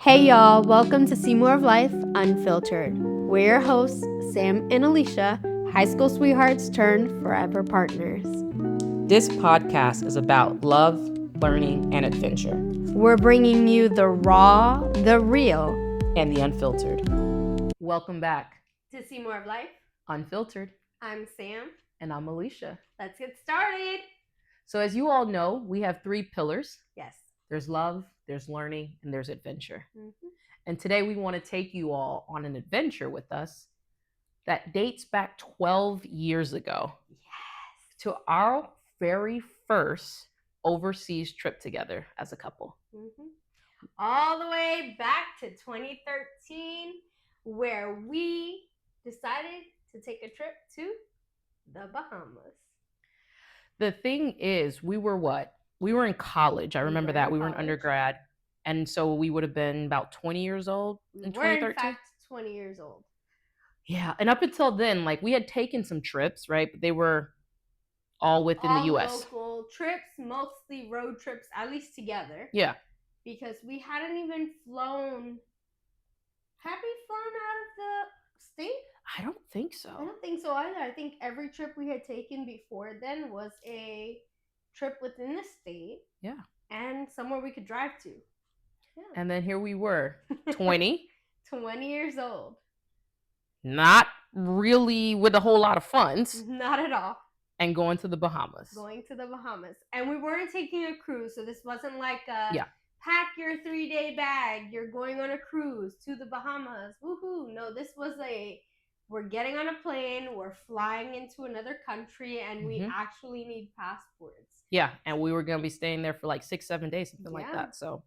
Hey y'all, welcome to Cmor of Life Unfiltered. We're your hosts, Sam and Alisha, high school sweethearts turned forever partners. This podcast is about love, learning, and adventure. We're bringing you the raw, the real, and the unfiltered. Welcome back to Cmor of Life Unfiltered. I'm Sam. And I'm Alisha. Let's get started. So as you all know, we have 3 pillars. Yes. There's love, there's learning, and there's adventure. Mm-hmm. And today we want to take you all on an adventure with us that dates back 12 years ago. Yes. To our very first overseas trip together as a couple. Mm-hmm. All the way back to 2013, where we decided to take a trip to the Bahamas. The thing is, we were what? We were in college. I remember that. We were in undergrad. And so we would have been about 20 years old in 2013. We're in fact 20 years old. Yeah. And up until then, like, we had taken some trips, right? But they were all within the U.S. Local trips, mostly road trips, at least together. Yeah. Because we hadn't even flown. Had we flown out of the state? I don't think so. I don't think so either. I think every trip we had taken before then was a trip within the state. Yeah. And somewhere we could drive to. Yeah. And then here we were, 20. 20 years old. Not really with a whole lot of funds. Not at all. And going to the Bahamas. And we weren't taking a cruise, so this wasn't like pack your 3-day bag, you're going on a cruise to the Bahamas. Woohoo. No, this was we're getting on a plane, we're flying into another country, and we actually need passports. Yeah, and we were going to be staying there for like 6-7 days, something like that. So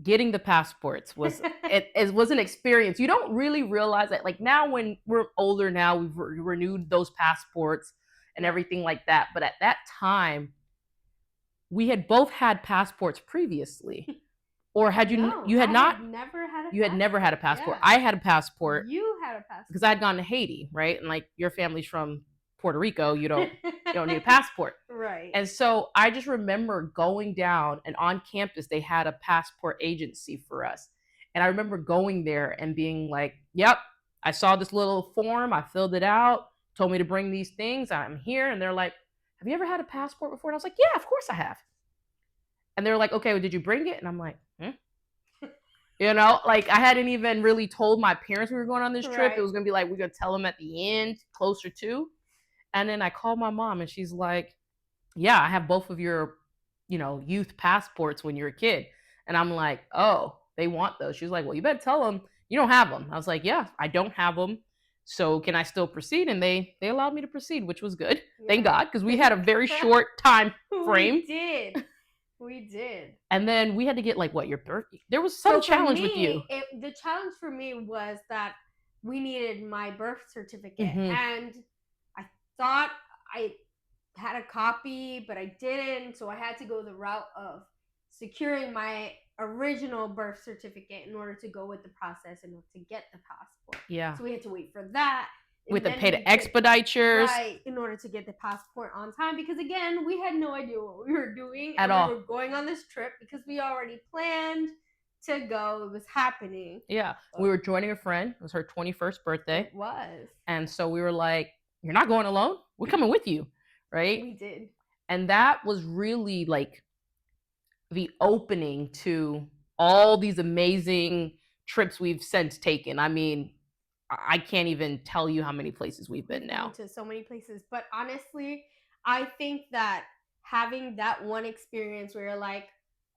getting the passports was it was an experience. You don't really realize that. Like now when we're older now, we've renewed those passports and everything like that. But at that time, we had both had passports previously. Or had you? No, you had not? Had never had a you had never had a passport. Yeah. I had a passport. You had a passport because I had gone to Haiti, right? And like your family's from Puerto Rico, you don't need a passport, right? And so I just remember going down, and on campus they had a passport agency for us, and I remember going there and being like, "Yep, I saw this little form, I filled it out, told me to bring these things, I'm here," and they're like, "Have you ever had a passport before?" And I was like, "Yeah, of course I have." And they're like, "Okay, well, did you bring it?" And I'm like, You know, like I hadn't even really told my parents we were going on this trip. Right. It was going to be like, we're going to tell them at the end, closer to. And then I called my mom and she's like, yeah, I have both of your, youth passports when you're a kid. And I'm like, oh, they want those. She's like, well, you better tell them you don't have them. I was like, yeah, I don't have them. So can I still proceed? And they allowed me to proceed, which was good. Yeah. Thank God, because we had a very short time frame. We did. And then we had to get your birthday. There was some challenge with you. The challenge for me was that we needed my birth certificate. And I thought I had a copy, but I didn't. So I had to go the route of securing my original birth certificate in order to go with the process and to get the passport. Yeah. So we had to wait for that. We had to pay to expedite yours. Right, in order to get the passport on time. Because again, we had no idea what we were doing. At all. We were going on this trip because we already planned to go. It was happening. Yeah. We were joining a friend. It was her 21st birthday. It was. And so we were like, you're not going alone. We're coming with you. Right? We did. And that was really like the opening to all these amazing trips we've since taken. I mean, I can't even tell you how many places we've been now. To so many places. But honestly, I think that having that one experience where you're like,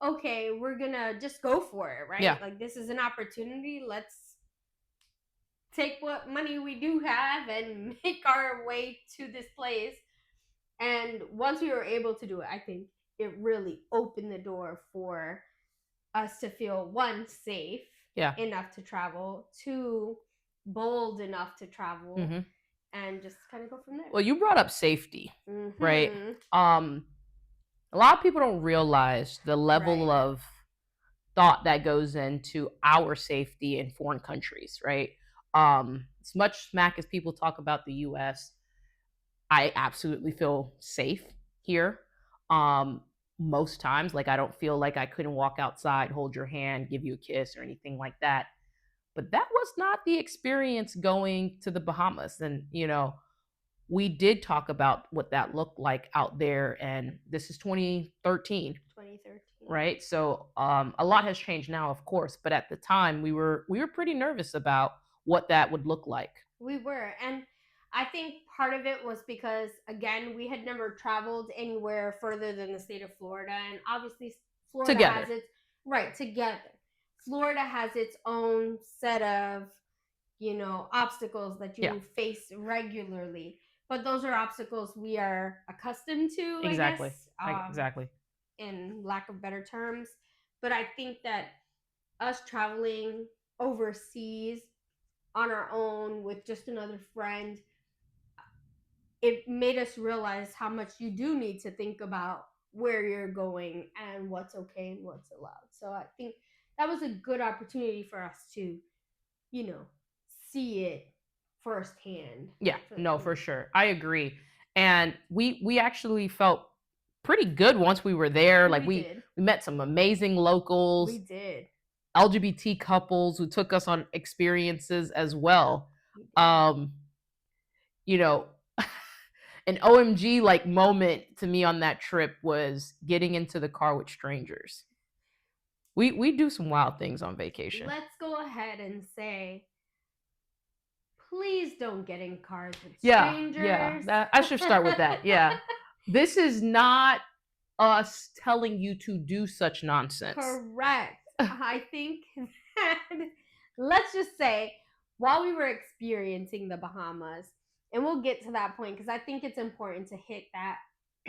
okay, we're going to just go for it, right? Yeah. Like, this is an opportunity. Let's take what money we do have and make our way to this place. And once we were able to do it, I think it really opened the door for us to feel, one, safe enough to travel, two, bold enough to travel, and just kind of go from there. Well, you brought up safety, right? A lot of people don't realize the level of thought that goes into our safety in foreign countries, right? As much smack as people talk about the U.S., I absolutely feel safe here. most times. Like, I don't feel like I couldn't walk outside, hold your hand, give you a kiss or anything like that. But that was not the experience going to the Bahamas. And, we did talk about what that looked like out there. And this is 2013. 2013. Right. So a lot has changed now, of course. But at the time, we were pretty nervous about what that would look like. We were. And I think part of it was because, again, we had never traveled anywhere further than the state of Florida. And obviously, Florida Together. has its, right, together. Florida has its own set of, obstacles that you face regularly. But those are obstacles we are accustomed to, Exactly. I guess. Exactly. In lack of better terms. But I think that us traveling overseas on our own with just another friend, it made us realize how much you do need to think about where you're going and what's okay and what's allowed. So I think that was a good opportunity for us to, see it firsthand. Yeah, no, for sure. I agree. And we actually felt pretty good once we were there. Like we met some amazing locals. We did. LGBT couples who took us on experiences as well. An OMG like moment to me on that trip was getting into the car with strangers. We do some wild things on vacation. Let's go ahead and say, please don't get in cars with strangers. Yeah, I should start with that. Yeah. This is not us telling you to do such nonsense. Correct. I think that, let's just say, while we were experiencing the Bahamas, and we'll get to that point because I think it's important to hit that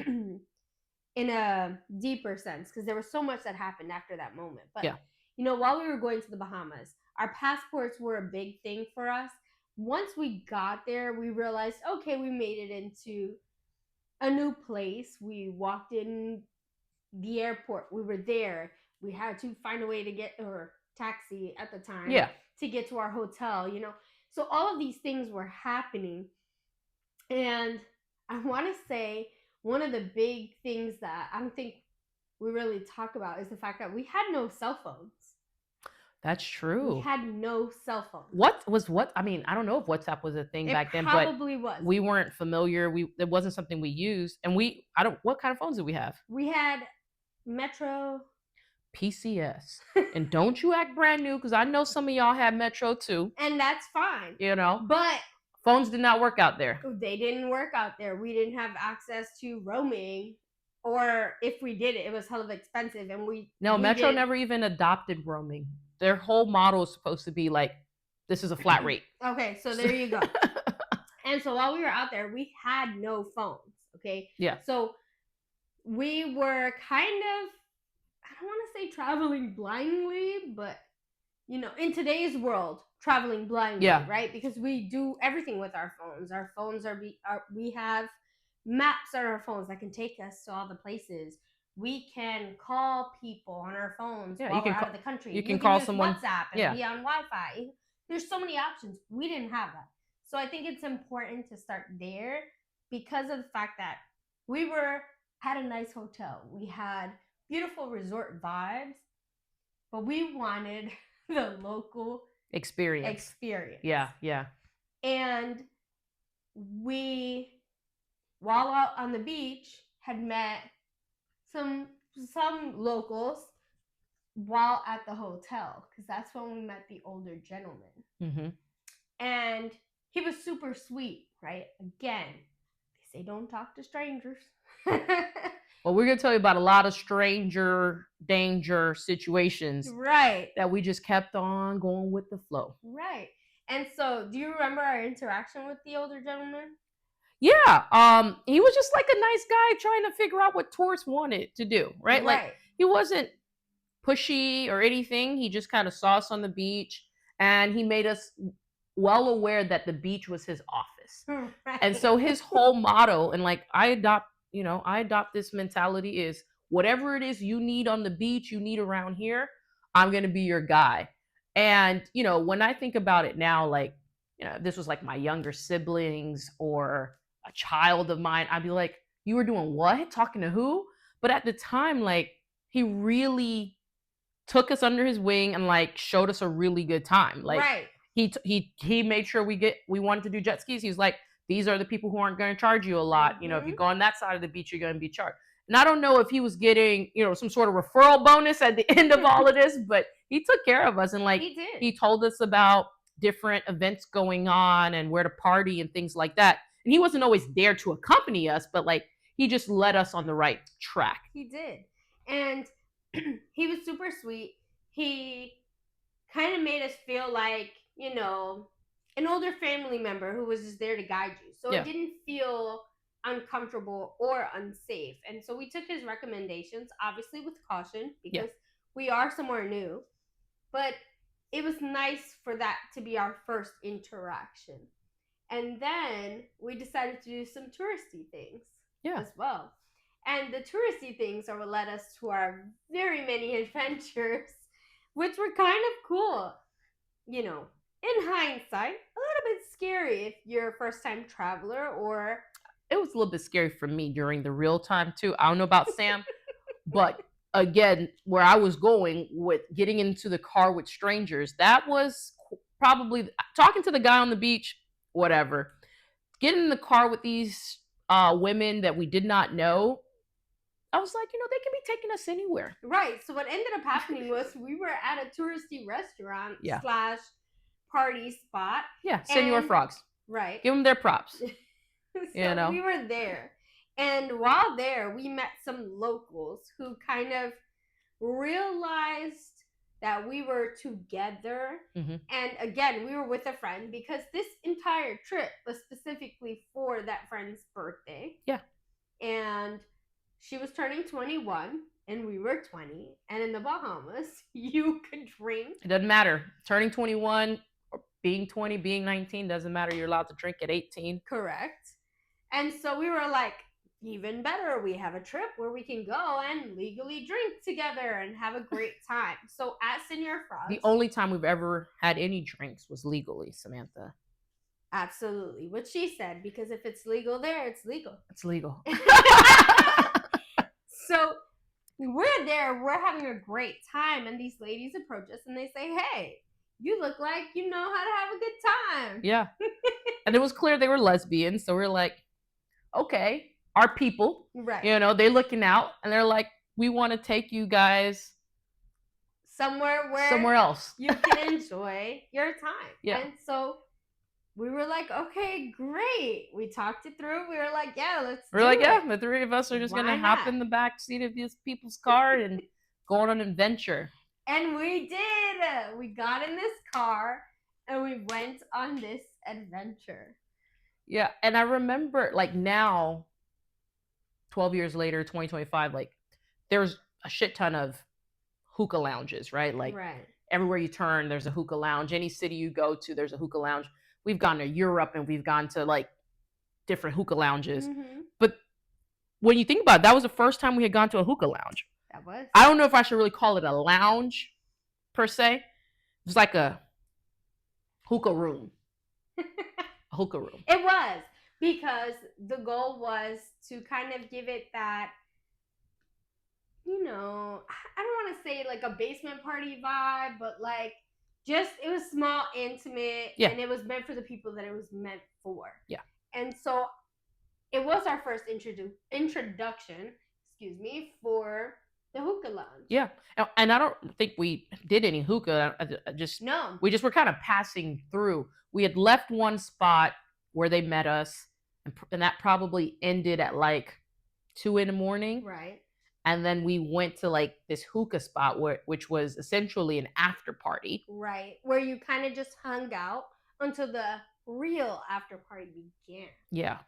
in a deeper sense because there was so much that happened after that moment. But, while we were going to the Bahamas, our passports were a big thing for us. Once we got there, we realized, okay, we made it into a new place. We walked in the airport. We were there. We had to find a way to get, or taxi at the time, to get to our hotel, So all of these things were happening. And I want to say one of the big things that I don't think we really talk about is the fact that we had no cell phones. That's true. We had no cell phones. I mean, I don't know if WhatsApp was a thing back then, but probably was. We weren't familiar. It wasn't something we used. And what kind of phones did we have? We had Metro, PCS. And don't you act brand new because I know some of y'all had Metro too. And that's fine. But phones did not work out there. They didn't work out there. We didn't have access to roaming. Or if we did it was hell of expensive. And Metro never even adopted roaming. Their whole model is supposed to be like, this is a flat rate. Okay, so there you go. And so while we were out there, we had no phones. Okay. Yeah. So we were kind of, I don't want to say traveling blindly, but in today's world, traveling blindly, right? Because we do everything with our phones. Our phones we have maps on our phones that can take us to all the places. We can call people on our phones while we're out of the country. You can call use someone WhatsApp and be on Wi-Fi. There's so many options. We didn't have that. So I think it's important to start there because of the fact that we had a nice hotel. We had beautiful resort vibes, but we wanted the local experience. Yeah. And we, while out on the beach, had met some locals while at the hotel because that's when we met the older gentleman. Mm-hmm. And he was super sweet, right? Again, they say don't talk to strangers. Well, we're going to tell you about a lot of stranger danger situations. Right. That we just kept on going with the flow. Right. And so, do you remember our interaction with the older gentleman? Yeah. He was just like a nice guy trying to figure out what tourists wanted to do, right? Like, he wasn't pushy or anything. He just kind of saw us on the beach and he made us well aware that the beach was his office. Right. And so his whole motto, and like I adopt this mentality, is whatever it is you need on the beach, you need around here, I'm going to be your guy. And, when I think about it now, like, this was like my younger siblings or a child of mine, I'd be like, you were doing what? Talking to who? But at the time, like, he really took us under his wing and like showed us a really good time. Like, right. he made sure we wanted to do jet skis. He was like, these are the people who aren't going to charge you a lot. Mm-hmm. You know, if you go on that side of the beach, you're going to be charged. And I don't know if he was getting, you know, some sort of referral bonus at the end of all of this, but he took care of us. And like, he told us about different events going on and where to party and things like that. And he wasn't always there to accompany us, but like, he just led us on the right track. He did. And he was super sweet. He kind of made us feel like, you know, an older family member who was just there to guide you. So it didn't feel uncomfortable or unsafe. And so we took his recommendations, obviously with caution, because we are somewhere new. But it was nice for that to be our first interaction. And then we decided to do some touristy things as well. And the touristy things are what led us to our very many adventures, which were kind of cool. You know, in hindsight, a little bit scary if you're a first-time traveler, or it was a little bit scary for me during the real time too. I don't know about Sam, but again, where I was going with getting into the car with strangers, that was probably talking to the guy on the beach, whatever. Getting in the car with these women that we did not know, I was like, you know, they can be taking us anywhere. Right. So what ended up happening was we were at a touristy restaurant / party spot. Yeah, Cmor frogs. Right. Give them their props. So you know, we were there. And while there, we met some locals who kind of realized that we were together. Mm-hmm. And again, we were with a friend because this entire trip was specifically for that friend's birthday. Yeah. And she was turning 21 and we were 20. And in the Bahamas, you could drink. It doesn't matter. Turning 21 or being 20, being 19, doesn't matter. You're allowed to drink at 18. Correct. And so we were like, even better, we have a trip where we can go and legally drink together and have a great time. So at Cmor Frogs, the only time we've ever had any drinks was legally, Samantha. Absolutely. What she said, because if it's legal there, it's legal. It's legal. So we're there, we're having a great time, and these ladies approach us and they say, hey, you look like you know how to have a good time. Yeah. And it was clear they were lesbians, so we're like, okay, our people, right? You know, they're looking out and they're like, we want to take you guys somewhere else you can enjoy your time. Yeah. And so we were like, okay, great. We talked it through. We were like, yeah, let's do it. Yeah, the three of us are just going to hop in the back seat of these people's car and go on an adventure. And we did. We got in this car and we went on this adventure. Yeah, and I remember, like, now, 12 years later, 2025, like, there's a shit ton of hookah lounges, right? Like, everywhere you turn, there's a hookah lounge. Any city you go to, there's a hookah lounge. We've gone to Europe and we've gone to, like, different hookah lounges. Mm-hmm. But when you think about it, that was the first time we had gone to a hookah lounge. That was. I don't know if I should really call it a lounge, per se. It was like a hookah room. A hookah room. It was, because the goal was to kind of give it that, you know, I don't want to say like a basement party vibe, but like, just, it was small, intimate, and it was meant for the people that it was meant for. Yeah. And so it was our first introduction, for the hookah lounge. Yeah. And I don't think we did any hookah. We just were kind of passing through. We had left one spot where they met us, and that probably ended at like 2 a.m. Right. And then we went to like this hookah spot which was essentially an after party. Right. Where you kind of just hung out until the real after party began. Yeah.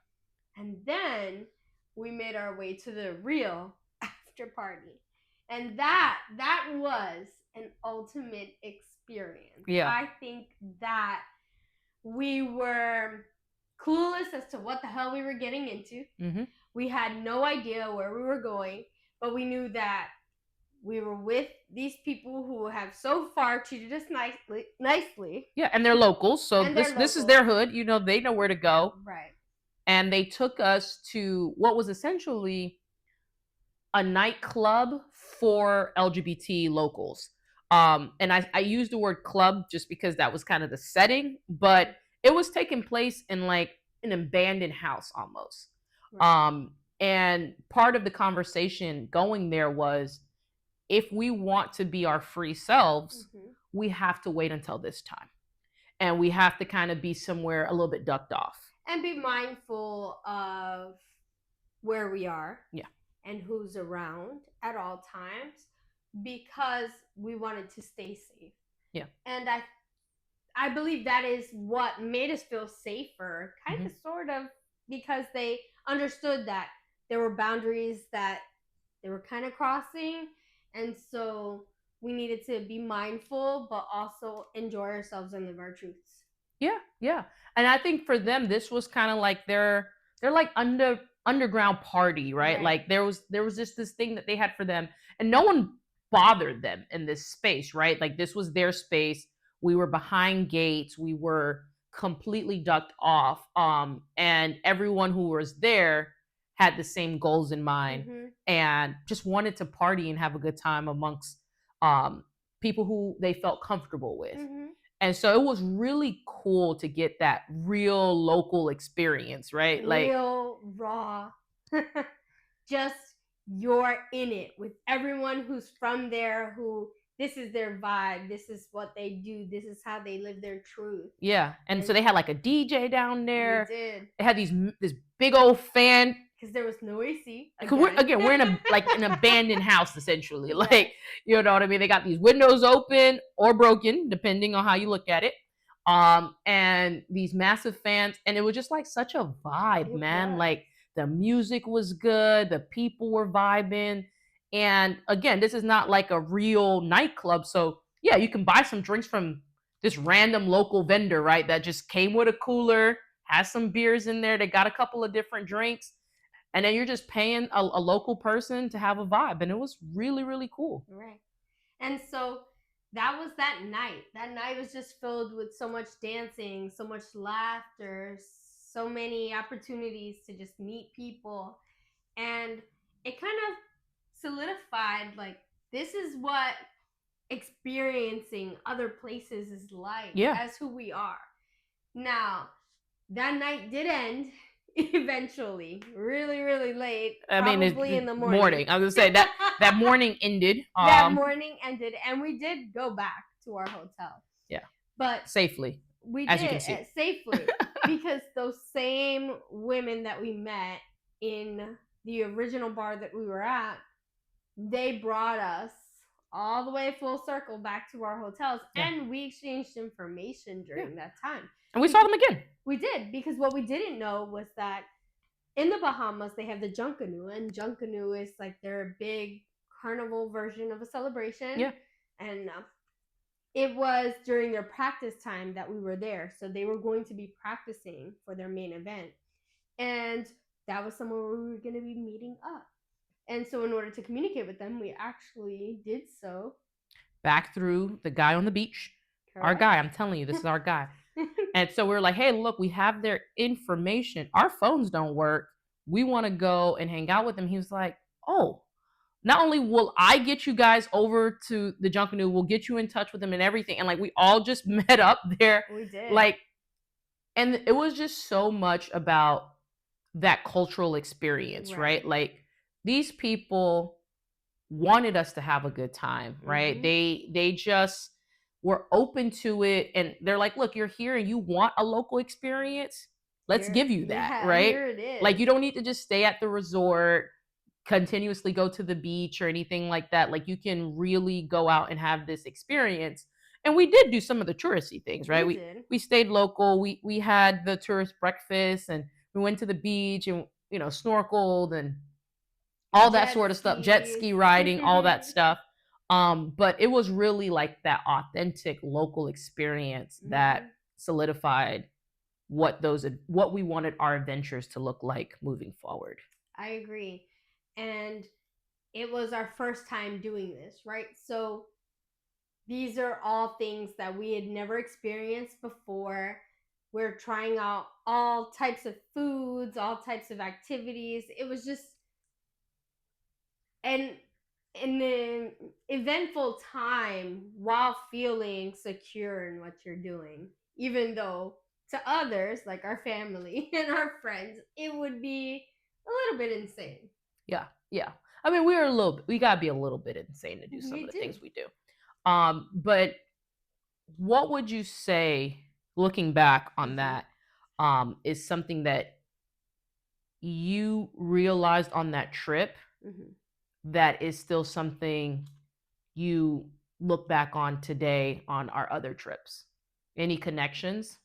And then we made our way to the real after party. And that was an ultimate experience. Yeah. I think that we were clueless as to what the hell we were getting into. Mm-hmm. We had no idea where we were going. But we knew that we were with these people who have so far treated us nicely. Yeah, and they're locals, so this is their hood. You know, they know where to go. Right. And they took us to what was essentially a nightclub for LGBT locals. And I use the word club just because that was kind of the setting, but it was taking place in like an abandoned house almost. Right. And part of the conversation going there was, if we want to be our free selves, we have to wait until this time. And we have to kind of be somewhere a little bit ducked off. And be mindful of where we are. Yeah. And who's around at all times, because we wanted to stay safe. Yeah. And I believe that is what made us feel safer, kind of sort of, because they understood that there were boundaries that they were kind of crossing, and so we needed to be mindful but also enjoy ourselves and live our truths. Yeah. And I think for them this was kind of like their like underground party, right? Like there was just this thing that they had for them, and no one bothered them in this space, right? Like this was their space. We were behind gates. We were completely ducked off. And everyone who was there had the same goals in mind and just wanted to party and have a good time amongst people who they felt comfortable with. And so it was really cool to get that real local experience, right? Like real raw. Just you're in it with everyone who's from there, who this is their vibe, this is what they do, this is how they live their truth. Yeah. And so they had like a DJ down there. They did. They had this big old fan. Because there was no AC. Again, we're in an abandoned house essentially. Like, you know what I mean? They got these windows open or broken, depending on how you look at it. And these massive fans, and it was just like such a vibe, man. Like the music was good, the people were vibing. And again, this is not like a real nightclub. So yeah, you can buy some drinks from this random local vendor, right? That just came with a cooler, has some beers in there. They got a couple of different drinks. And then you're just paying a local person to have a vibe. And it was really, really cool. Right. And so that was that night. That night was just filled with so much dancing, so much laughter, so many opportunities to just meet people. And it kind of solidified, like, this is what experiencing other places is like, as who we are. Now, that night did end eventually, really, really late. Probably in the morning. I was gonna say that morning ended. That morning ended, and we did go back to our hotel. Yeah, but safely. We as did you can see. Safely because those same women that we met in the original bar that we were at, they brought us all the way full circle back to our hotels, and we exchanged information during that time. And we saw them again. We did, because what we didn't know was that in the Bahamas they have the Junkanoo, and Junkanoo is like their big carnival version of a celebration. Yeah. And it was during their practice time that we were there, so they were going to be practicing for their main event, and that was somewhere where we were going to be meeting up. And so in order to communicate with them, we actually did so back through the guy on the beach. Correct. Our guy, I'm telling you, this is our guy. And so we're like, hey, look, we have their information. Our phones don't work. We want to go and hang out with them. He was like, oh, not only will I get you guys over to the Junkanoo, we'll get you in touch with them and everything. And like, we all just met up there. We did. Like, and it was just so much about that cultural experience, right? Like, these people wanted us to have a good time, right? They just were open to it, and they're like, look, you're here and you want a local experience, let's give you that. Right? Here it is. Like, you don't need to just stay at the resort, continuously go to the beach or anything like that. Like, you can really go out and have this experience. And we did do some of the touristy things, right? We stayed local. We had the tourist breakfast, and we went to the beach and, you know, snorkeled and all that sort of stuff, jet ski riding, all that stuff. But it was really like that authentic local experience that solidified what we wanted our adventures to look like moving forward. I agree. And it was our first time doing this, right? So these are all things that we had never experienced before. We're trying out all types of foods, all types of activities. It was just and in an eventful time while feeling secure in what you're doing, even though to others, like our family and our friends, it would be a little bit insane. Yeah, yeah. I mean, we gotta be a little bit insane to do some of the things we do. But what would you say, looking back on that, is something that you realized on that trip that is still something you look back on today on our other trips? Any connections?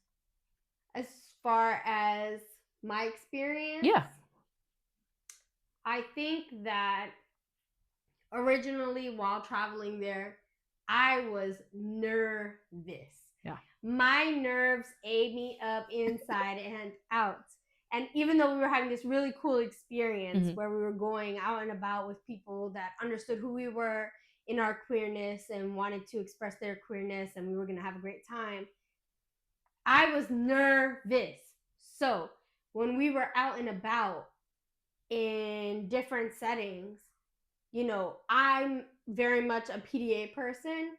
As far as my experience, Yeah. I think that originally while traveling there, I was nervous. Yeah. My nerves ate me up inside and out. And even though we were having this really cool experience where we were going out and about with people that understood who we were in our queerness and wanted to express their queerness, and we were going to have a great time, I was nervous. So when we were out and about in different settings, I'm very much a PDA person,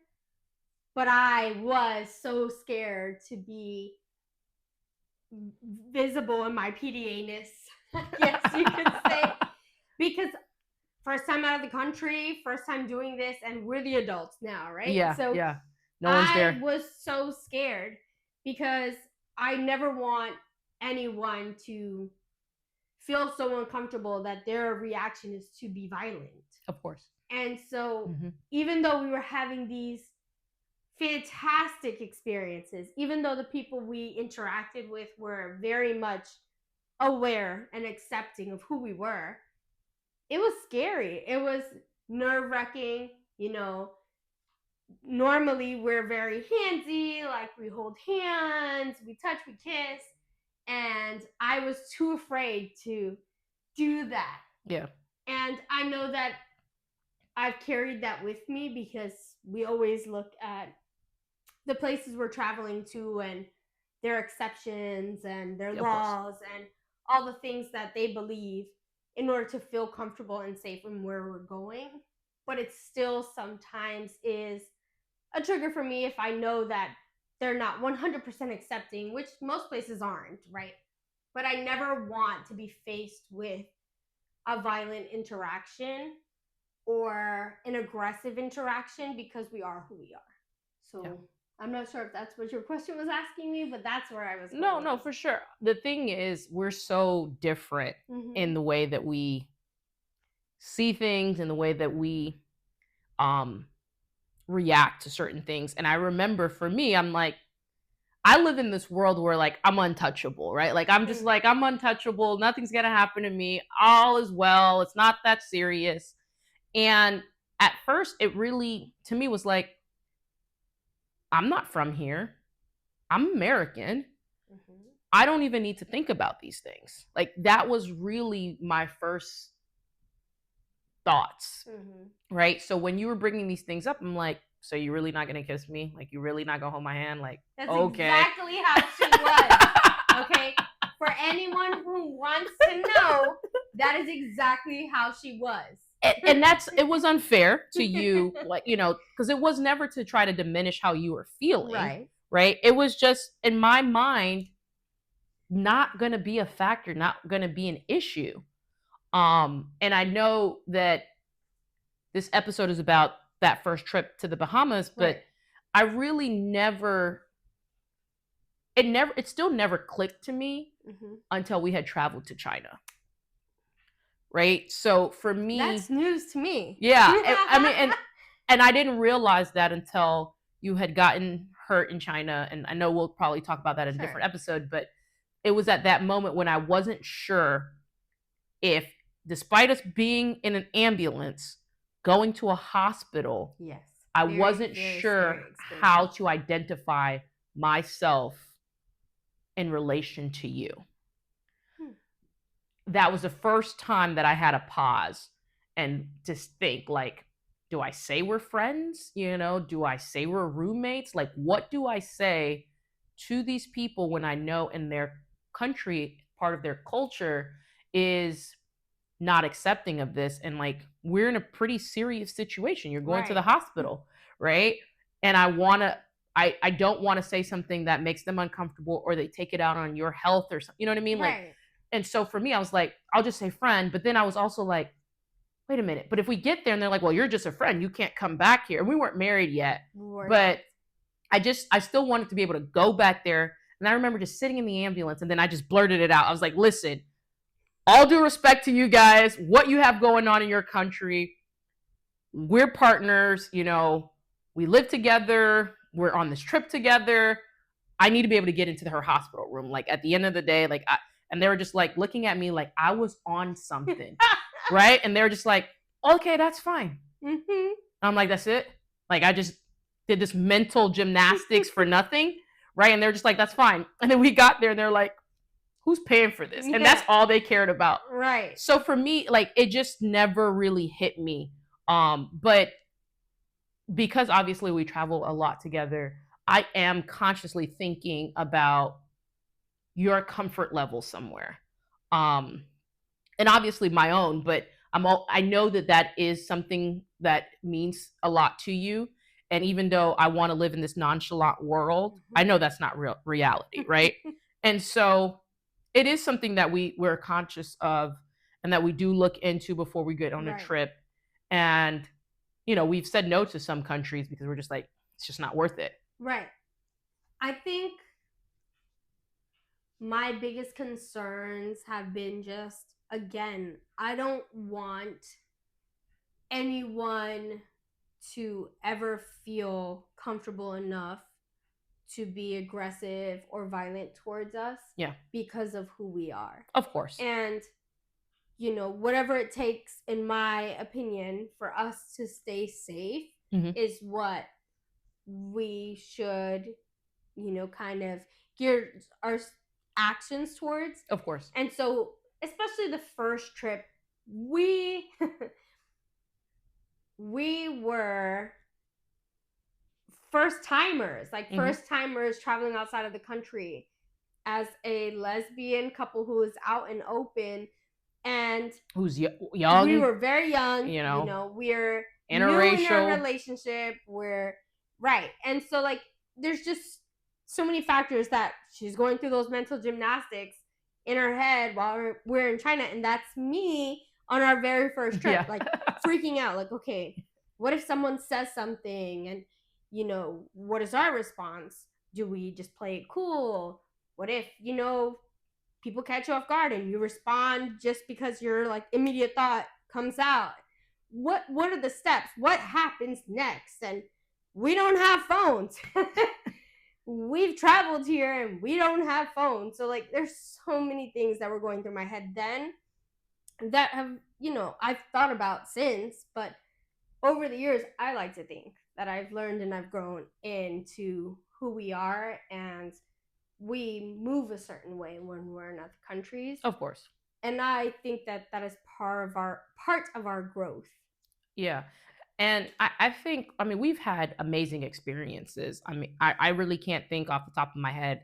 but I was so scared to be visible in my PDA-ness, yes, you could say, because first time out of the country, first time doing this, and we're the adults now, right? Yeah. So yeah. No one's there. I was so scared because I never want anyone to feel so uncomfortable that their reaction is to be violent. Of course. And so even though we were having these fantastic experiences, even though the people we interacted with were very much aware and accepting of who we were, it was scary. It was nerve-wracking. Normally we're very handsy, like we hold hands, we touch, we kiss, and I was too afraid to do that. Yeah. And I know that I've carried that with me because we always look at the places we're traveling to and their exceptions and their laws and all the things that they believe in order to feel comfortable and safe in where we're going. But it still sometimes is a trigger for me if I know that they're not 100% accepting, which most places aren't, right? But I never want to be faced with a violent interaction or an aggressive interaction because we are who we are. So I'm not sure if that's what your question was asking me, but that's where I was going. No, for sure. The thing is, we're so different in the way that we see things and the way that we react to certain things. And I remember for me, I'm like, I live in this world where like I'm untouchable, right? Like I'm just like, I'm untouchable. Nothing's going to happen to me. All is well. It's not that serious. And at first, it really, to me, was like, I'm not from here. I'm American. I don't even need to think about these things. Like that was really my first thoughts, right? So when you were bringing these things up, I'm like, so you're really not gonna kiss me? Like you really not gonna hold my hand? Like that's okay. Exactly how she was. Okay, for anyone who wants to know, that is exactly how she was. And it was unfair to you, like because it was never to try to diminish how you were feeling, right? It was just in my mind not gonna be a factor, not gonna be an issue. And I know that this episode is about that first trip to the Bahamas, but I really it still never clicked to me until we had traveled to China. Right? So for me, that's news to me. Yeah. I mean, and I didn't realize that until you had gotten hurt in China. And I know we'll probably talk about that in a different episode, but it was at that moment when I wasn't sure if, despite us being in an ambulance, going to a hospital, I wasn't sure how to identify myself in relation to you. That was the first time that I had a pause and just think like, do I say we're friends? Do I say we're roommates? Like, what do I say to these people when I know in their country, part of their culture is not accepting of this, and like we're in a pretty serious situation. You're going to the Right. hospital, right? And I don't want to say something that makes them uncomfortable or they take it out on your health or something. You know what I mean? Like, Right. and so for me, I was like, I'll just say friend. But then I was also like, wait a minute. But if we get there and they're like, well, you're just a friend, you can't come back here. And we weren't married yet. We're But not. I still wanted to be able to go back there. And I remember just sitting in the ambulance and then I just blurted it out. I was like, listen, all due respect to you guys, what you have going on in your country, we're partners, we live together, we're on this trip together. I need to be able to get into her hospital room. Like at the end of the day, and they were just like looking at me like I was on something, right? And they were just like, okay, that's fine. Mm-hmm. I'm like, that's it. Like I just did this mental gymnastics for nothing, right? And they're just like, that's fine. And then we got there and they're like, who's paying for this? And that's all they cared about. Right. So for me, like it just never really hit me. But because obviously we travel a lot together, I am consciously thinking about your comfort level somewhere. And obviously my own, but I know that is something that means a lot to you. And even though I want to live in this nonchalant world, I know that's not reality, right? And so it is something that we're conscious of and that we do look into before we get on a trip. And we've said no to some countries because we're just like, it's just not worth it. Right. I think my biggest concerns have been just, again, I don't want anyone to ever feel comfortable enough to be aggressive or violent towards us. Yeah. Because of who we are. Of course. And whatever it takes, in my opinion, for us to stay safe is what we should, kind of gear our actions towards. Of course. And so, especially the first trip, we were first timers, first timers traveling outside of the country as a lesbian couple who is out and open. And who's young. We were very young. We're interracial new in our relationship. We're right, and so like there's just so many factors that she's going through those mental gymnastics in her head while we're in China, and that's me on our very first trip, like freaking out, like, okay, what if someone says something, and what is our response? Do we just play it cool? What if people catch you off guard and you respond just because your like immediate thought comes out? What are the steps? What happens next? And we don't have phones. We've traveled here and we don't have phones. So like there's so many things that were going through my head then that have, I've thought about since, but over the years, I like to think that I've learned and I've grown into who we are, and we move a certain way when we're in other countries. Of course. And I think that is part of our growth. Yeah. And I think, we've had amazing experiences. I really can't think off the top of my head.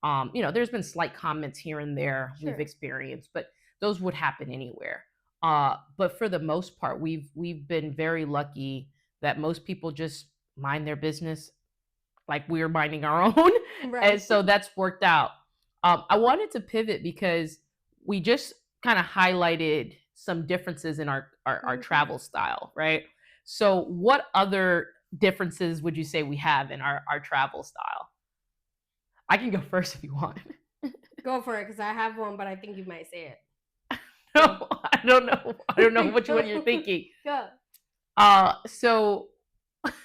There's been slight comments here and there we've experienced, but those would happen anywhere. But for the most part, we've been very lucky that most people just mind their business like we're minding our own. Right. And so that's worked out. I wanted to pivot because we just kind of highlighted some differences in our travel style, right? So what other differences would you say we have in our travel style? I can go first if you want. Go for it, because I have one, but I think you might say it. No, I don't know. I don't know which one you're thinking. Go. So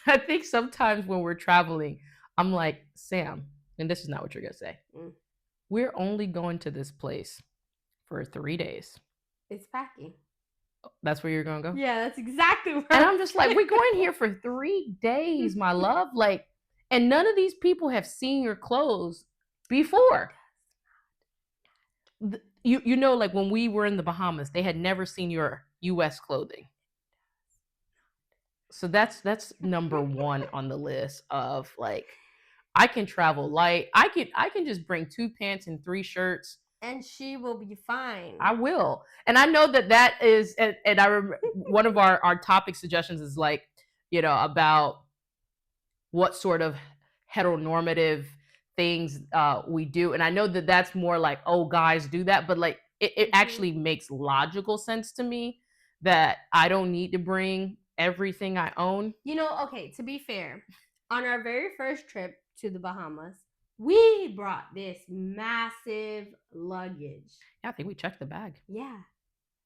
I think sometimes when we're traveling, I'm like, Sam, and this is not what you're going to say. We're only going to this place for 3 days. It's packing. That's where you're going to go? Yeah, that's exactly where. And I'm just like, we're going here for 3 days, my love. Like, and none of these people have seen your clothes before. Like when we were in the Bahamas, they had never seen your U.S. clothing. So that's number one on the list of like, I can travel light. I can just bring 2 pants and 3 shirts. And she will be fine. I will. And I know that is, and I remember one of our topic suggestions is like, about what sort of heteronormative things we do. And I know that that's more like, oh, guys do that, but like it actually makes logical sense to me that I don't need to bring everything I own. Okay, to be fair, on our very first trip to the Bahamas, we brought this massive luggage. Yeah, I think we checked the bag. Yeah.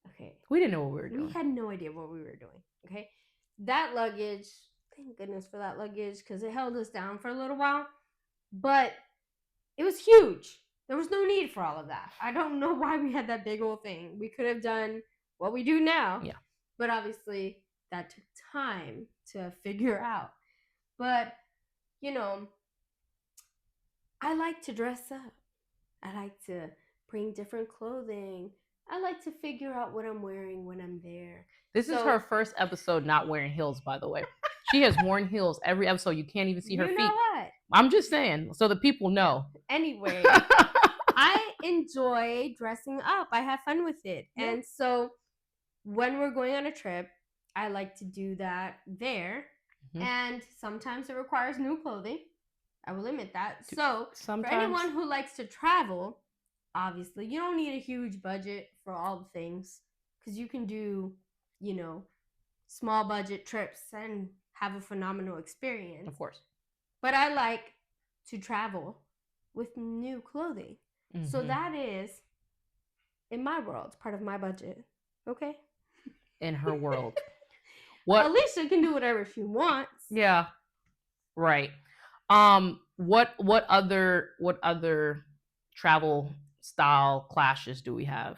Okay. We didn't know what we were doing. We had no idea what we were doing. Okay. That luggage, thank goodness for that luggage, because it held us down for a little while. But it was huge. There was no need for all of that. I don't know why we had that big old thing. We could have done what we do now. Yeah. But obviously, that took time to figure out. But, I like to dress up. I like to bring different clothing. I like to figure out what I'm wearing when I'm there. This is her first episode not wearing heels, by the way. She has worn heels every episode. You can't even see her feet. You know what? I'm just saying, so the people know. Anyway, I enjoy dressing up. I have fun with it. Yeah. And so when we're going on a trip, I like to do that there. Mm-hmm. And sometimes it requires new clothing. I will admit that. So for anyone who likes to travel, obviously, you don't need a huge budget for all the things, because you can do, small budget trips and have a phenomenal experience. Of course. But I like to travel with new clothing. Mm-hmm. So that is, in my world, part of my budget. Okay? In her world. What? Alisha can do whatever she wants. Yeah. Right. What other travel style clashes do we have?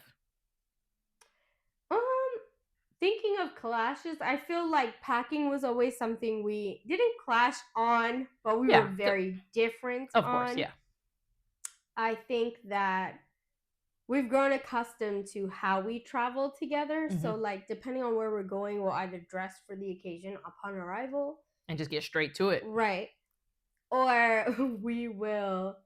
Thinking of clashes, I feel like packing was always something we didn't clash on, but we were very different on. Of course, yeah. I think that we've grown accustomed to how we travel together. Mm-hmm. So, like, depending on where we're going, we'll either dress for the occasion upon arrival. And just get straight to it. Right. Or we will,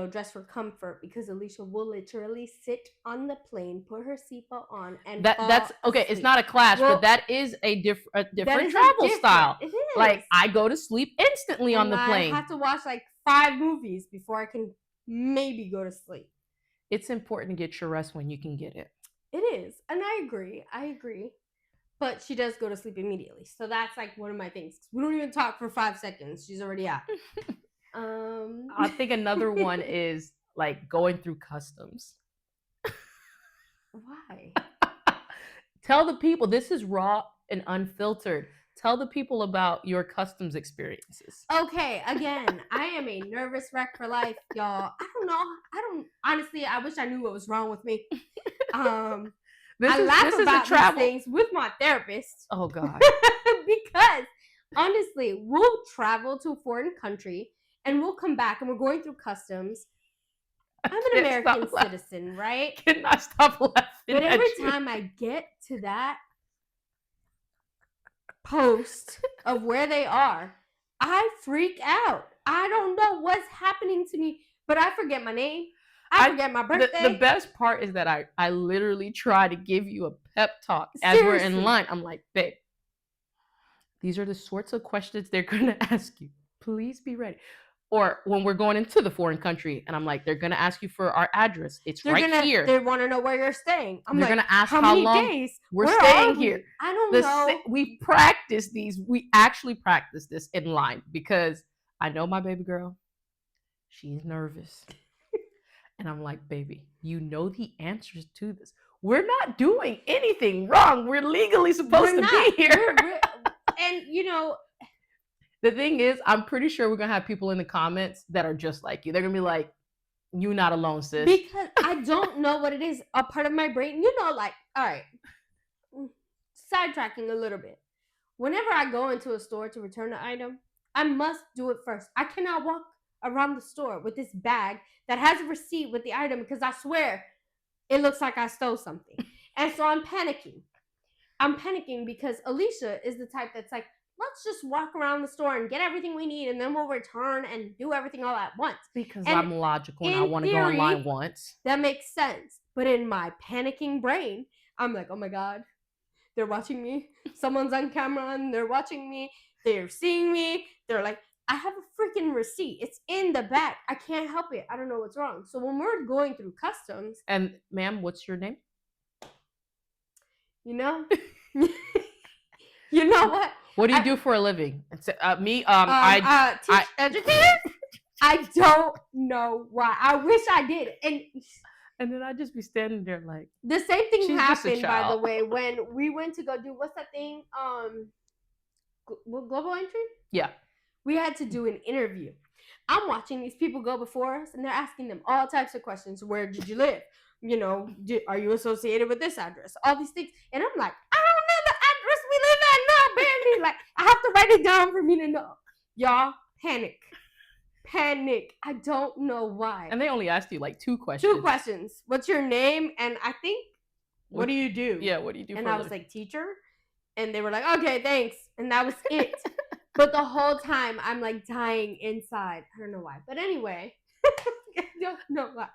dress for comfort, because Alisha will literally sit on the plane, put her seatbelt on, and that's okay. Asleep. It's not a clash, but that is a different travel style. It is. Like, I go to sleep instantly on the plane. I have to watch like 5 movies before I can maybe go to sleep. It's important to get your rest when you can get it. It is, and I agree. But she does go to sleep immediately, so that's like one of my things. We don't even talk for 5 seconds; she's already out. I think another one is like going through customs. Why? Tell the people, this is raw and unfiltered. Tell the people about your customs experiences. Okay, again, I am a nervous wreck for life, y'all. Honestly, I wish I knew what was wrong with me. I laugh about these things with my therapist. Oh, God. Because, honestly, we'll travel to a foreign country, and we'll come back, and we're going through customs. I'm an American citizen, right? Cannot stop laughing. But every time I get to that post of where they are, I freak out. I don't know what's happening to me, but I forget my name. I forget my birthday. The best part is that I literally try to give you a pep talk as we're in line. I'm like, babe, these are the sorts of questions they're going to ask you. Please be ready. Or when we're going into the foreign country, and I'm like, they're going to ask you for our address. It's here. They want to know where you're staying. They're going to ask how long days? We're staying here. I don't know. We practice these. We actually practice this in line, because I know my baby girl. She's nervous. And I'm like, baby, you know the answers to this. We're not doing anything wrong. We're legally supposed to be here. And, the thing is, I'm pretty sure we're going to have people in the comments that are just like you. They're going to be like, you not alone, sis. Because I don't know what it is. A part of my brain, like, all right, sidetracking a little bit. Whenever I go into a store to return an item, I must do it first. I cannot walk around the store with this bag that has a receipt with the item, because I swear it looks like I stole something. And so I'm panicking. I'm panicking because Alisha is the type that's like, let's just walk around the store and get everything we need, and then we'll return and do everything all at once. Because And I'm logical and I in want to go theory, online once. that makes sense. But in my panicking brain, I'm like, oh my God, they're watching me. Someone's on camera and they're watching me. They're seeing me. They're like, I have a freaking receipt. It's in the back. I can't help it. I don't know what's wrong. So when we're going through customs, And ma'am, what's your name? you know, you know what? What do you do for a living? Me, Educator. I don't know why. I wish I did. And then I'd just be standing there like, the same thing she's just a happened, by the child. way, when we went to go do what's that thing? Global entry. Yeah. We had to do an interview. I'm watching these people go before us, and they're asking them all types of questions. Where did you live? You know, are you associated with this address? All these things. And I'm like, I don't know the address we live at now, baby. Like, I have to write it down for me to know. Y'all, panic. I don't know why. And they only asked you like 2 questions. 2 questions. What's your name? And I think, what do you do? Yeah, what do you do? And I was like, teacher. And they were like, okay, thanks. And that was it. But the whole time, I'm like dying inside. I don't know why. But anyway, I don't know why.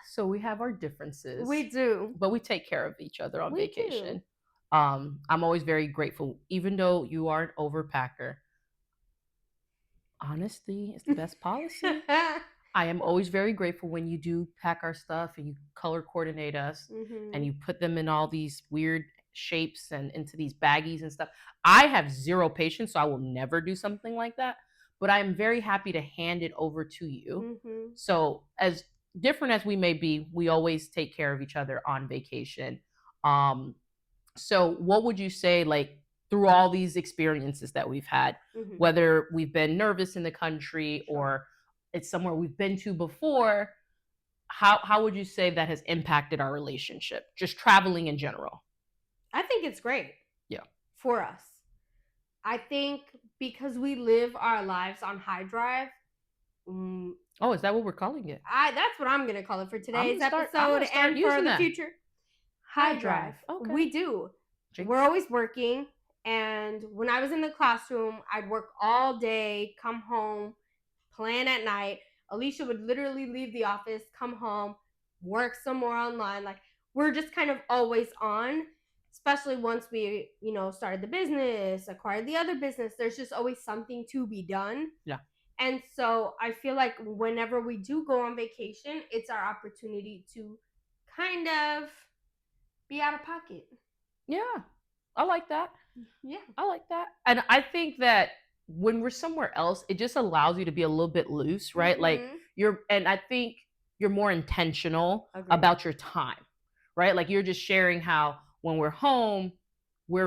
So we have our differences. We do. But we take care of each other on We vacation. do. I'm always very grateful, even though you are an overpacker. Honesty is the best policy. I am always very grateful when you do pack our stuff and you color coordinate us and you put them in all these weird shapes and into these baggies and stuff. I have zero patience, so I will never do something like that. But I am very happy to hand it over to you. So as different as we may be, we always take care of each other on vacation. So what would you say, like, through all these experiences that we've had, whether we've been nervous in the country or it's somewhere we've been to before, how would you say that has impacted our relationship, just traveling in general? I think it's great. Yeah. For us. I think because we live our lives on high drive. Oh, is that what we're calling it? That's what I'm going to call it for today's episode and for the that. future. High drive. Okay. We do. We're always working. And when I was in the classroom, I'd work all day, come home, plan at night. Alisha would literally leave the office, come home, work some more online. Like, we're just kind of always on, especially once we, started the business, acquired the other business. There's just always something to be done. Yeah. And so I feel like whenever we do go on vacation, it's our opportunity to kind of be out of pocket. Yeah, I like that. Yeah. I like that. And I think that when we're somewhere else, it just allows you to be a little bit loose, right? Like and I think you're more intentional about your time, right? Like you're just sharing how when we're home, we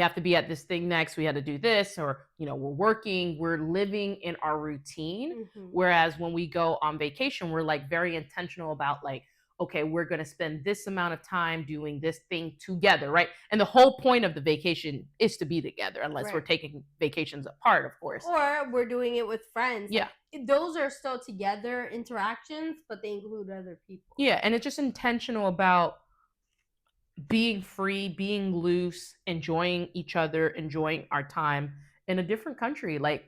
have to be at this thing next, we had to do this, or, we're working, we're living in our routine. Whereas when we go on vacation, we're like very intentional about like, okay, we're going to spend this amount of time doing this thing together, right? And the whole point of the vacation is to be together, unless we're taking vacations apart, of course. Or we're doing it with friends. Yeah. Like, those are still together interactions, but they include other people. Yeah, and it's just intentional about being free, being loose, enjoying each other, enjoying our time in a different country. Like,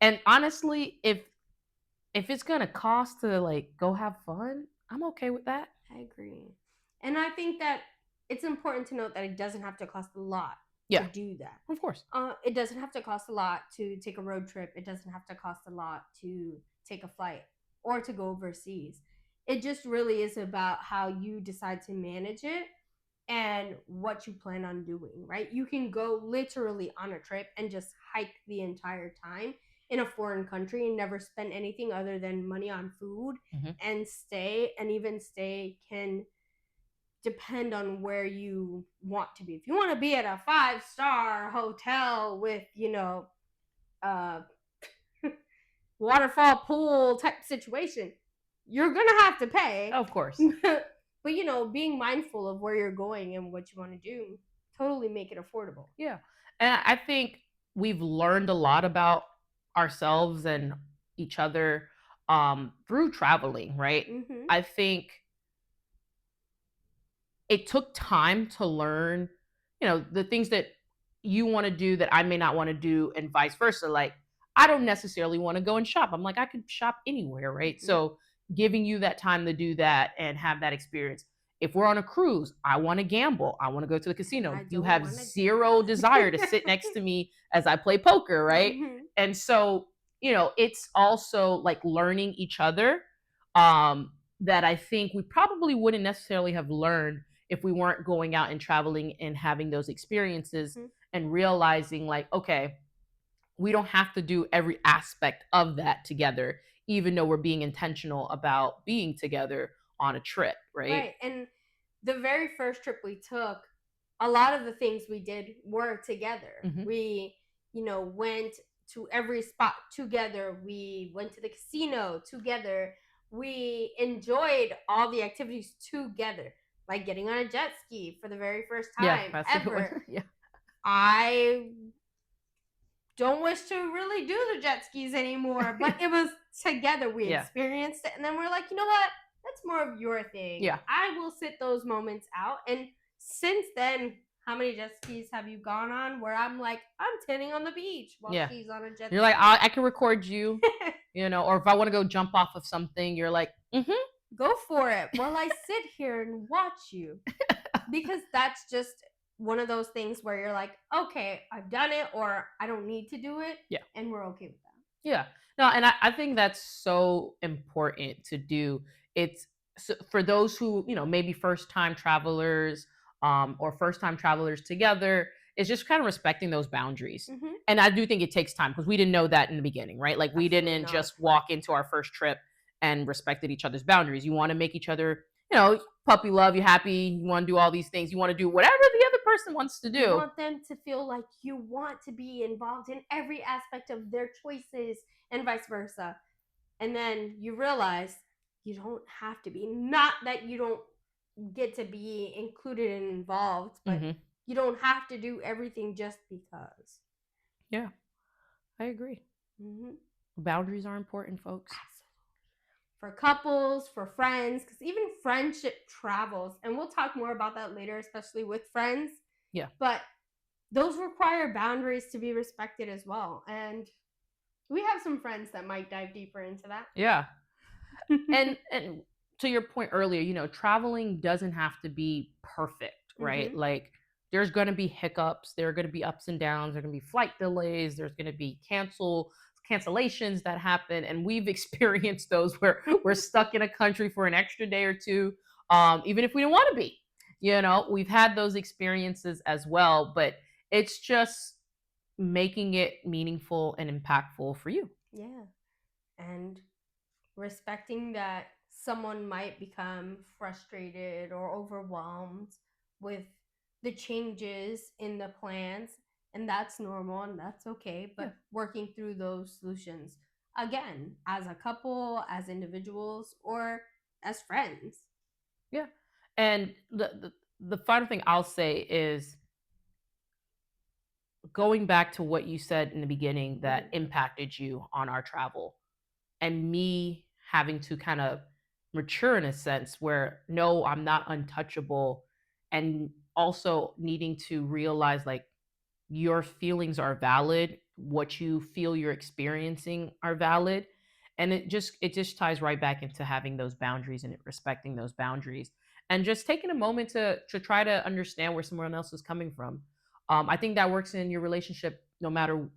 and honestly, if it's going to cost to like go have fun, I'm okay with that. I agree. And I think that it's important to note that it doesn't have to cost a lot to do that. Of course. It doesn't have to cost a lot to take a road trip. It doesn't have to cost a lot to take a flight or to go overseas. It just really is about how you decide to manage it and what you plan on doing, right? You can go literally on a trip and just hike the entire time in a foreign country and never spend anything other than money on food and stay. And even stay can depend on where you want to be. If you want to be at a 5-star hotel with, waterfall pool type situation, you're going to have to pay. Of course. But, being mindful of where you're going and what you want to do, totally make it affordable. Yeah. And I think we've learned a lot about ourselves and each other through traveling, right? I think it took time to learn, the things that you want to do that I may not want to do, and vice versa. Like, I don't necessarily want to go and shop. I'm like, I could shop anywhere, right? Mhm. So giving you that time to do that and have that experience. If we're on a cruise, I want to gamble. I want to go to the And casino. I You don't have want to do zero desire to that. sit next to me as I play poker, right? Mhm. And so, it's also like learning each other, um, that I think we probably wouldn't necessarily have learned if we weren't going out and traveling and having those experiences Mhm. and realizing, like, okay, we don't have to do every aspect of that together, even though we're being intentional about being together on a trip, right? Right. And the very first trip we took, a lot of the things we did were together. Hmm. We, went to every spot together. We went to the casino together. We enjoyed all the activities together, like getting on a jet ski for the very first Yeah, time that's a good one. ever. Yeah. I don't wish to really do the jet skis anymore, but it was together. We Yeah. experienced it, and then we're like, you know what? That's more of your thing. Yeah. I will sit those moments out. And since then, how many jet skis have you gone on where I'm like, I'm tanning on the beach while Yeah. she's on a jet You're like, ski? I can record you, or if I want to go jump off of something, you're like, mm-hmm. Go for it while I sit here and watch you. Because that's just one of those things where you're like, okay, I've done it, or I don't need to do it. Yeah. And we're okay with that. Yeah. No, and I think that's so important to do. It's for those who, maybe first time travelers, or first time travelers together, is just kind of respecting those boundaries. Mm-hmm. And I do think it takes time because we didn't know that in the beginning, right? Like, we Absolutely didn't not. just walk into our first trip and respected each other's boundaries. You want to make each other, puppy love, you happy, you want to do all these things, you want to do whatever the other person wants to You do. want them to feel like you want to be involved in every aspect of their choices and vice versa. And then you realize you don't have to be. Not that you don't get to be included and involved, but Hmm. you don't have to do everything just because. Yeah, I agree. Mm-hmm. Boundaries are important, folks. For couples, for friends, because even friendship travels, and we'll talk more about that later, especially with friends. Yeah. But those require boundaries to be respected as well. And we have some friends that might dive deeper into that. Yeah. And to your point earlier, traveling doesn't have to be perfect, right? Mhm. Like, there's going to be hiccups, there are going to be ups and downs, there's going to be flight delays, there's going to be cancellations that happen, and we've experienced those where we're stuck in a country for an extra day or two, even if we don't want to be. We've had those experiences as well, but it's just making it meaningful and impactful for you. Yeah. And respecting that someone might become frustrated or overwhelmed with the changes in the plans, and that's normal and that's okay, but Yeah. working through those solutions again as a couple, as individuals, or as friends. Yeah. And the final thing I'll say is going back to what you said in the beginning that Mhm. impacted you on our travel, and me having to kind of mature in a sense where, no, I'm not untouchable, and also needing to realize, like, your feelings are valid, what you feel you're experiencing are valid, and it just ties right back into having those boundaries and respecting those boundaries, and just taking a moment to try to understand where someone else is coming from. I think that works in your relationship no matter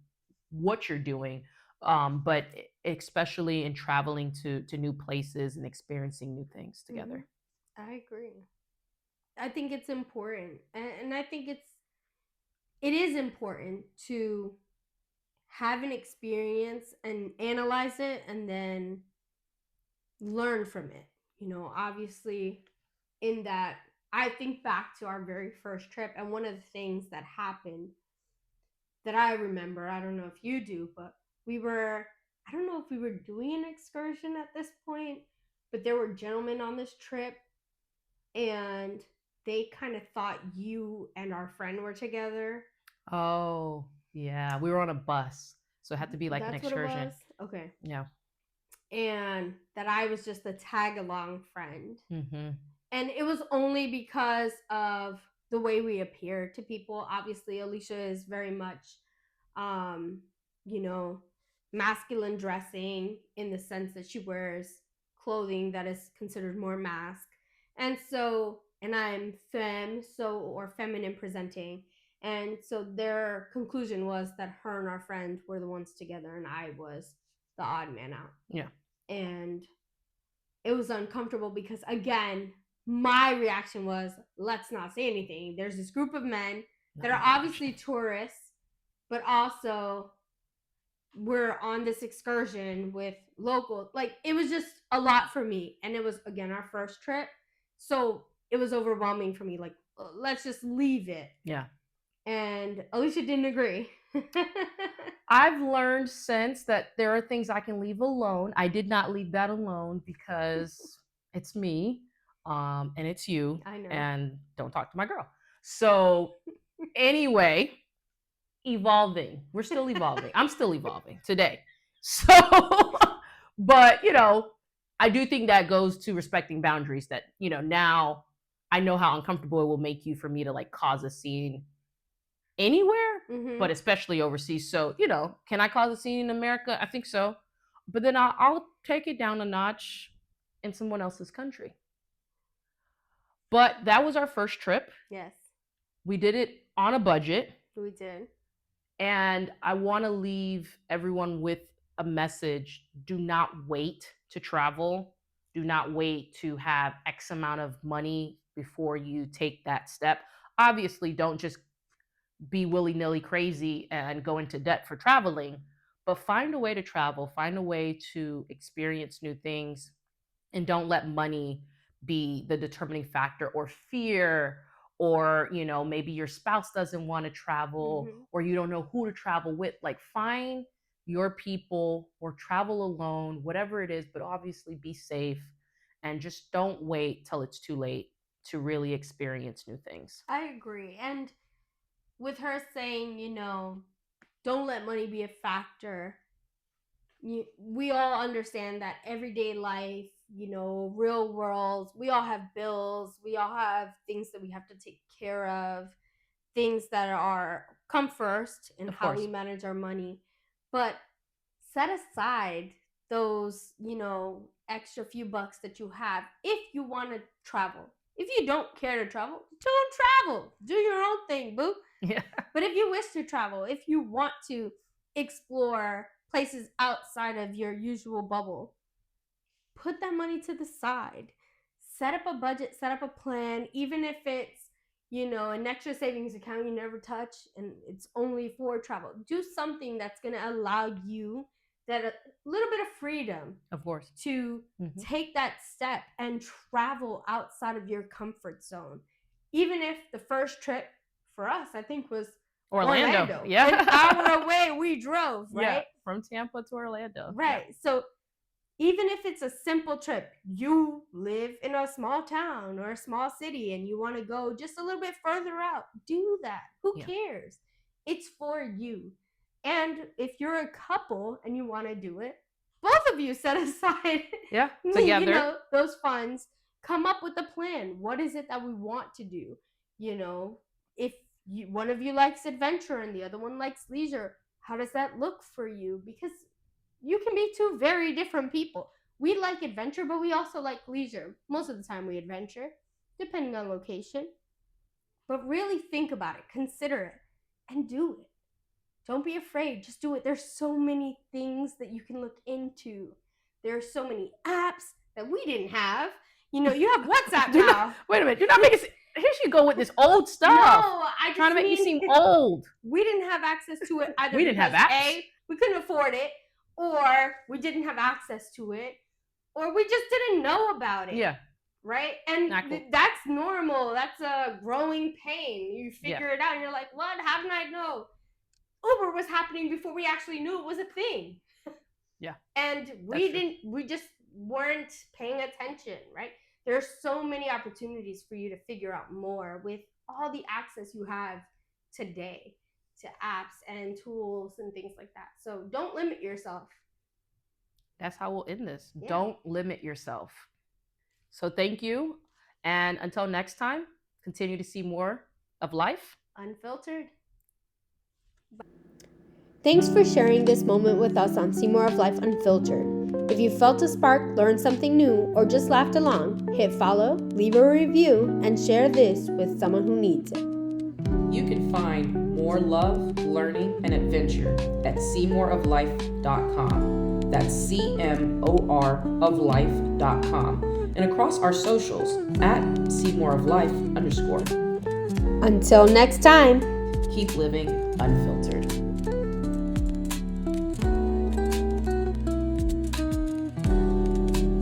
what you're doing, but especially in traveling to new places and experiencing new things Mhm. together. I agree. I think it's important, and I think it is important to have an experience and analyze it and then learn from it. Obviously, in that, I think back to our very first trip, and one of the things that happened that I remember, I don't know if you do, but I don't know if we were doing an excursion at this point, but there were gentlemen on this trip, and they kind of thought you and our friend were together. Oh, yeah. We were on a bus, so it had to be like an That's what it excursion. was? Okay. Yeah. And that I was just a tag along friend. Hmm. And it was only because of the way we appear to people. Obviously, Alisha is very much, um, you know, masculine dressing in the sense that she wears clothing that is considered more mask. And so, and I'm femme, so, or feminine presenting. And so their conclusion was that her and our friend were the ones together and I was the odd man out. Yeah. And it was uncomfortable because, again, my reaction was, let's not say anything. There's this group of men that are obviously tourists, but also we're on this excursion with locals. Like, it was just a lot for me. And it was, again, our first trip. So it was overwhelming for me. Like, let's just leave it. Yeah. And Alisha didn't agree. I've learned since that there are things I can leave alone. I did not leave that alone because it's me, and it's you. I know. And don't talk to my girl. So anyway, evolving. We're still evolving. I'm still evolving today. So, but I do think that goes to respecting boundaries. That now I know how uncomfortable it will make you for me to like cause a scene anywhere, but especially overseas. So, can I cause a scene in America? I think so. But then I'll take it down a notch in someone else's country. But that was our first trip. Yes. We did it on a budget. We did. And I want to leave everyone with a message. Do not wait to travel. Do not wait to have X amount of money before you take that step. Obviously, don't just be willy-nilly crazy and go into debt for traveling, but find a way to travel, find a way to experience new things, and don't let money be the determining factor, or fear, or maybe your spouse doesn't want to travel, or you don't know who to travel with. Like, find your people or travel alone, whatever it is, but obviously be safe, and just don't wait till it's too late to really experience new things. I agree. And with her saying, don't let money be a factor, we all understand that everyday life, real world, we all have bills, we all have things that we have to take care of, things that come first in how we manage our money. But set aside those, extra few bucks that you have if you want to travel. If you don't care to travel, don't travel. Do your own thing, boo. Yeah. But if you wish to travel, if you want to explore places outside of your usual bubble, put that money to the side. Set up a budget, set up a plan, even if it's, an extra savings account you never touch and it's only for travel. Do something that's going to allow you that a little bit of freedom, of course, to take that step and travel outside of your comfort zone. Even if the first trip for us, I think, was Orlando. Yeah. An hour away we drove, right? Yeah, from Tampa to Orlando. Right. Yeah. So even if it's a simple trip, you live in a small town or a small city and you want to go just a little bit further out, do that. Who cares? It's for you. And if you're a couple and you want to do it, both of you set aside together those funds, come up with a plan. What is it that we want to do? If one of you likes adventure and the other one likes leisure, how does that look for you? Because you can be two very different people. We like adventure, but we also like leisure. Most of the time we adventure, depending on location. But really think about it, consider it, and do it. Don't be afraid, just do it. There's so many things that you can look into. There are so many apps that we didn't have. You have WhatsApp now. Wait a minute, you're not making... Here she go with this old stuff. No, I just trying to make me seem old. We didn't have access to it either. We didn't have apps. A, we couldn't afford it, or we didn't have access to it, or we just didn't know about it. Yeah. Right? And that's normal. That's a growing pain. You figure it out and you're like, what? How did I know? Uber was happening before we actually knew it was a thing. Yeah. And we just weren't paying attention, right? There are so many opportunities for you to figure out more with all the access you have today to apps and tools and things like that. So don't limit yourself. That's how we'll end this. Yeah. Don't limit yourself. So thank you. And until next time, continue to see more of life unfiltered. Thanks for sharing this moment with us on Cmor of Life Unfiltered. If you felt a spark, learned something new, or just laughed along, hit follow, leave a review, and share this with someone who needs it. You can find more love, learning, and adventure at cmoroflife.com. That's CMOR of life.com. And across our socials at cmoroflife_. Until next time, Keep living unfiltered.